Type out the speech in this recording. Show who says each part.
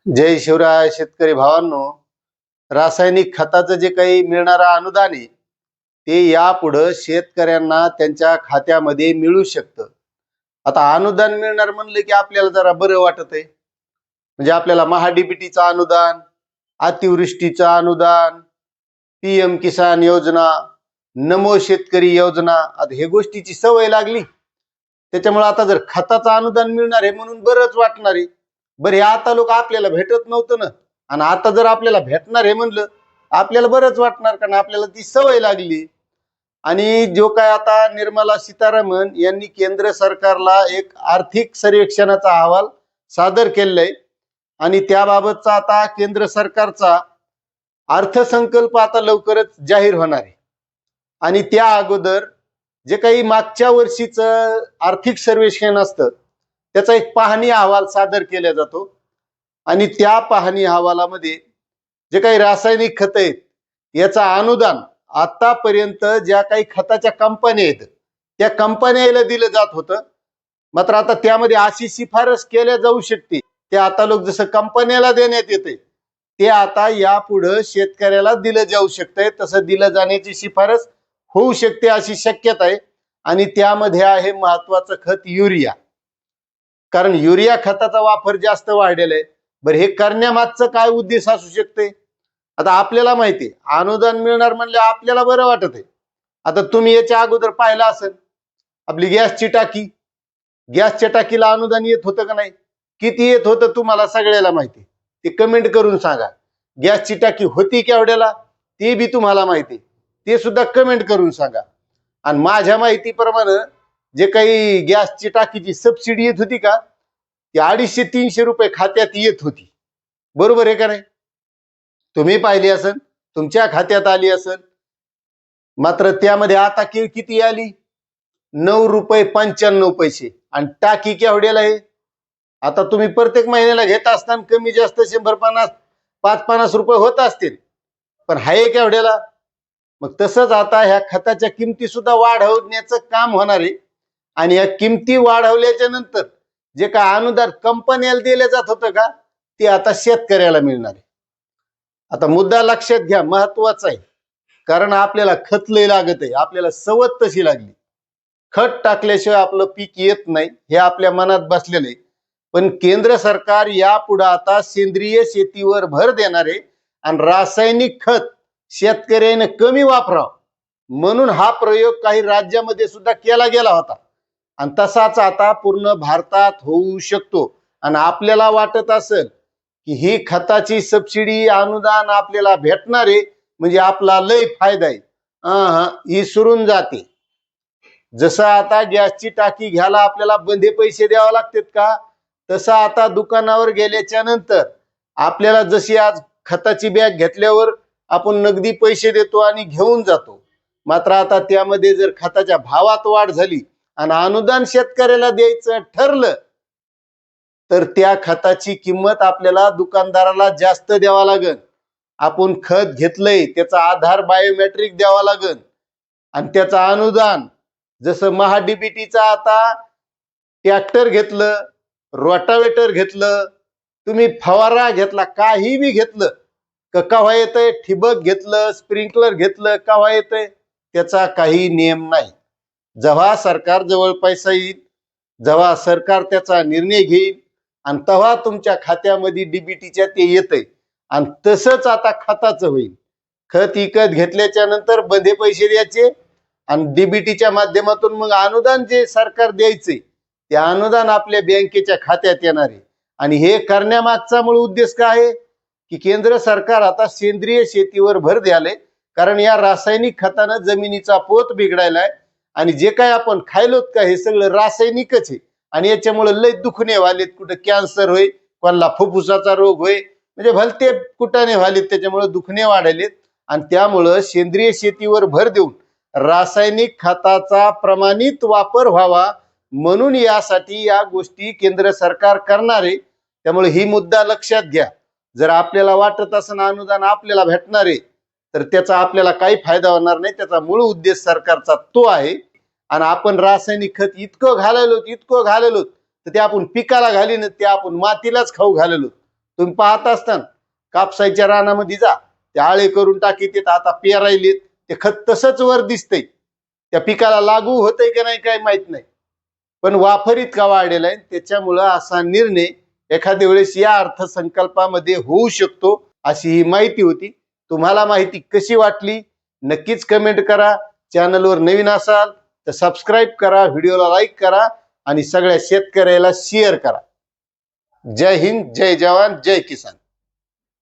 Speaker 1: जय शिवराय शेतकरी भावांनो. रासायनिक खताचं जे काही मिळणारं अनुदान आहे ते यापुढं शेतकऱ्यांना त्यांच्या खात्यामध्ये मिळू शकतं. आता अनुदान मिळणार म्हणलं की आपल्याला जरा बरं वाटत आहे. म्हणजे आपल्याला महाडीबीटीचं अनुदान, अतिवृष्टीचं अनुदान, PM किसान योजना, नमो शेतकरी योजना, आता हे गोष्टीची सवय लागली. त्याच्यामुळे आता जर खताचं अनुदान मिळणार आहे म्हणून बरंच वाटणार आहे. बरं हे आता लोक आपल्याला भेटत नव्हतं ना, आणि आता जर आपल्याला भेटणार हे म्हणलं आपल्याला बरंच वाटणार, कारण आपल्याला ती सवय लागली. आणि जो काय आता निर्मला सीतारामन यांनी केंद्र सरकारला एक आर्थिक सर्वेक्षणाचा अहवाल सादर केलाय आणि त्याबाबतचा आता केंद्र सरकारचा अर्थसंकल्प आता लवकरच जाहीर होणार आहे. आणि त्या अगोदर जे काही मागच्या वर्षीचं आर्थिक सर्वेक्षण असतं त्याचा एक पाहणी अहवाल सादर केला जातो. आणि त्या पाहणी अहवालामध्ये जे काही रासायनिक खत आहेत याचा अनुदान आतापर्यंत ज्या काही खताच्या कंपन्या आहेत त्या कंपन्याला दिलं जात होतं. मात्र आता त्यामध्ये अशी शिफारस केल्या जाऊ शकते ते आता लोक जसं कंपन्याला देण्यात येते ते आता यापुढं शेतकऱ्याला दिलं जाऊ शकतंय, तसं दिलं जाण्याची शिफारस होऊ शकते अशी शक्यता आहे. आणि त्यामध्ये आहे महत्वाचं खत युरिया, कारण युरिया खताचा वापर जास्त वाढलेला आहे. बरं हे करण्यामागचं काय उद्देश असू शकते? आता आपल्याला माहिती आहे अनुदान मिळणार म्हणले आपल्याला बरं वाटत आहे. आता तुम्ही याच्या अगोदर पाहिलं असेल आपली गॅसची टाकी, गॅसच्या टाकीला अनुदान येत होतं का नाही? किती येत होतं तुम्हाला सगळ्याला माहिती, ते कमेंट करून सांगा. गॅसची टाकी होती केवढ्याला ते बी तुम्हाला माहिती, ते सुद्धा कमेंट करून सांगा. आणि माझ्या माहितीप्रमाणे जे काही गॅसची टाकीची सबसिडी येत होती का ती 250-300 रुपये खात्यात येत होती. बरोबर आहे का नाही? तुम्ही पाहिली असेल, तुमच्या खात्यात आली असेल. मात्र त्यामध्ये आता किती आली? 9.95 रुपये. आणि टाकी केवढ्याला आहे? आता तुम्ही प्रत्येक महिन्याला घेत असताना कमी जास्त 100-50 रुपये होत असतील, पण हाय केवढ्याला? मग तसंच आता ह्या खताच्या किमती सुद्धा वाढवण्याचं काम होणार आहे. आणि या किमती वाढवल्याच्या नंतर जे काय अनुदान कंपन्याला दिलं जात होतं का ते आता शेतकऱ्याला मिळणार आहे. आता मुद्दा लक्षात घ्या, महत्वाचा आहे, कारण आपल्याला खत लय लागत आहे, आपल्याला सवत तशी लागली. खत टाकल्याशिवाय आपलं पीक येत नाही हे आपल्या मनात बसलेलं आहे. पण केंद्र सरकार यापुढे आता सेंद्रिय शेतीवर भर देणार आहे आणि रासायनिक खत शेतकऱ्याने कमी वापरावं म्हणून हा प्रयोग काही राज्यामध्ये सुद्धा केला गेला होता. आणि तसाच आता पूर्ण भारतात होऊ शकतो. आणि आपल्याला वाटत असेल की ही खताची सबसिडी अनुदान आपल्याला भेटणार आहे म्हणजे आपला लय फायदा आहे, ही सुरून जाते. जसं आता गॅसची टाकी घ्यायला आपल्याला बंधे पैसे द्यावे लागतात का, तसं आता दुकानावर गेल्याच्या नंतर आपल्याला जशी आज खताची बॅग घेतल्यावर आपण नगदी पैसे देतो आणि घेऊन जातो. मात्र आता त्यामध्ये जर खताच्या भावात वाढ झाली आणि अनुदान शेतकऱ्याला द्यायचं ठरलं तर त्या खताची किंमत आपल्याला दुकानदाराला जास्त द्यावा लागेल. आपण खत घेतलंय त्याचा आधार बायोमेट्रिक द्यावा लागेल. आणि त्याचा अनुदान जसं महाडीबीटीचा आता ट्रॅक्टर घेतलं, रोटावेटर घेतलं, तुम्ही फवारा घेतला, काही बी घेतलं केव्हा येतंय, ठिबक घेतलं, स्प्रिंकलर घेतलं, केव्हा येतंय त्याचा काही नियम नाही. जेव्हा सरकार जवळ पैसा येईल, जेव्हा सरकार त्याचा निर्णय घेईल आणि तेव्हा तुमच्या खात्यामध्ये डीबीटीच्या ते येतंय. आणि तसंच आता खताचं होईल. खत विकत घेतल्याच्या नंतर बंधे पैसे द्यायचे आणि डीबीटीच्या माध्यमातून मग अनुदान जे सरकार द्यायचे ते अनुदान आपल्या बँकेच्या खात्यात येणार आहे. आणि हे करण्यामागचा मूळ उद्देश काय आहे की केंद्र सरकार आता सेंद्रिय शेतीवर भर द्यायलंय, कारण या रासायनिक खतानं जमिनीचा पोत बिघडायलाय. आणि जे काय आपण खायलोत का हे सगळं रासायनिकच आहे. आणि याच्यामुळे लय दुखणे व्हालेत, कुठं कॅन्सर होय, कोणाला फुफ्फुसाचा रोग होय, म्हणजे भलते कुटाने व्हालेत, त्याच्यामुळे दुखणे वाढलेत. आणि त्यामुळं सेंद्रिय शेतीवर भर देऊन रासायनिक खताचा प्रमाणित वापर व्हावा म्हणून यासाठी या गोष्टी केंद्र सरकार करणार आहे. त्यामुळे ही मुद्दा लक्षात घ्या. जर आपल्याला वाटत असं अनुदान आपल्याला भेटणार आहे तर त्याचा आपल्याला काही फायदा होणार नाही. त्याचा मूळ उद्देश सरकारचा तो आहे. आणि आपण रासायनिक खत इतकं घालवलो तर ते आपण पिकाला घालीन, ते आपण मातीलाच खाऊ घाललो. तुम्ही पाहत असताना कापसाच्या रानामध्ये जा, ते आळे करून टाकीत आता पेरायलेत, ते खत तसंच वर दिसतंय. त्या पिकाला लागू होतंय का नाही काय माहित नाही, पण वापर इतका वाढलेला आहे. त्याच्यामुळं असा निर्णय एखाद्या वेळेस या अर्थसंकल्पामध्ये होऊ शकतो, अशी ही माहिती होती. तुम्हाला माहिती कशी वाटली नक्कीच कमेंट करा. चॅनलवर नवीन असाल तर सबस्क्राईब करा, व्हिडिओला लाईक करा आणि सगळ्या शेतकऱ्याला शेअर करा. जय हिंद, जय जवान, जय किसान.